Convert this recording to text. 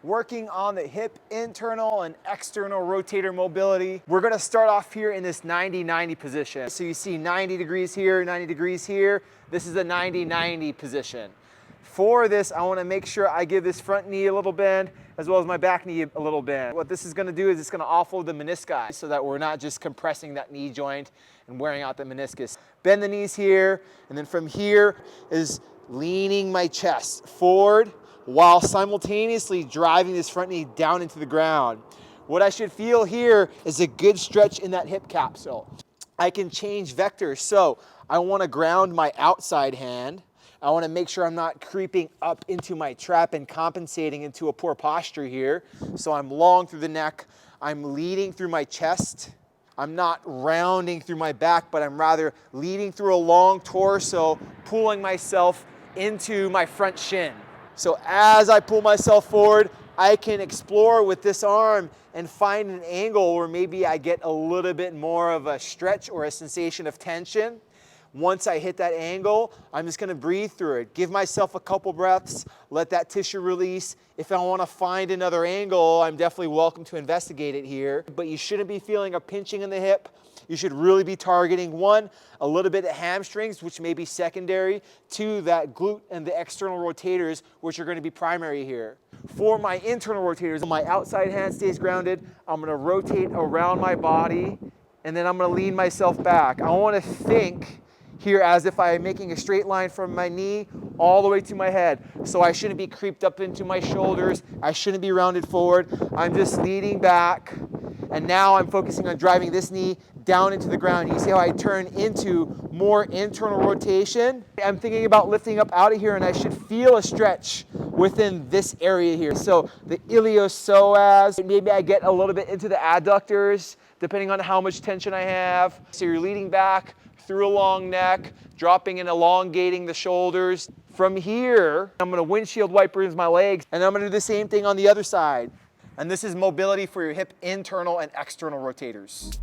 working on the hip internal and external rotator mobility. We're gonna start off here in this 90-90 position. So you see 90 degrees here, 90 degrees here. This is a 90-90 position. For this, I wanna make sure I give this front knee a little bend, as well as my back knee a little bend. What this is gonna do is it's gonna offload the menisci so that we're not just compressing that knee joint and wearing out the meniscus. Bend the knees here, and then from here is leaning my chest forward while simultaneously driving this front knee down into the ground. What I should feel here is a good stretch in that hip capsule. I can change vectors, so I wanna ground my outside hand. I wanna make sure I'm not creeping up into my trap and compensating into a poor posture here. So I'm long through the neck, I'm leading through my chest. I'm not rounding through my back, but I'm rather leading through a long torso, pulling myself into my front shin. So as I pull myself forward, I can explore with this arm and find an angle where maybe I get a little bit more of a stretch or a sensation of tension. Once I hit that angle, I'm just gonna breathe through it. Give myself a couple breaths, let that tissue release. If I wanna find another angle, I'm definitely welcome to investigate it here. But you shouldn't be feeling a pinching in the hip. You should really be targeting, one, a little bit of hamstrings, which may be secondary, two, that glute and the external rotators, which are gonna be primary here. For my internal rotators, my outside hand stays grounded. I'm gonna rotate around my body, and then I'm gonna lean myself back. I wanna think here as if I am making a straight line from my knee all the way to my head. So I shouldn't be creeped up into my shoulders. I shouldn't be rounded forward. I'm just leaning back. And now I'm focusing on driving this knee down into the ground. You see how I turn into more internal rotation? I'm thinking about lifting up out of here, and I should feel a stretch within this area here. So the iliopsoas, maybe I get a little bit into the adductors, depending on how much tension I have. So you're leaning back through a long neck, dropping and elongating the shoulders. From here, I'm gonna windshield wipers my legs, and I'm gonna do the same thing on the other side. And this is mobility for your hip internal and external rotators.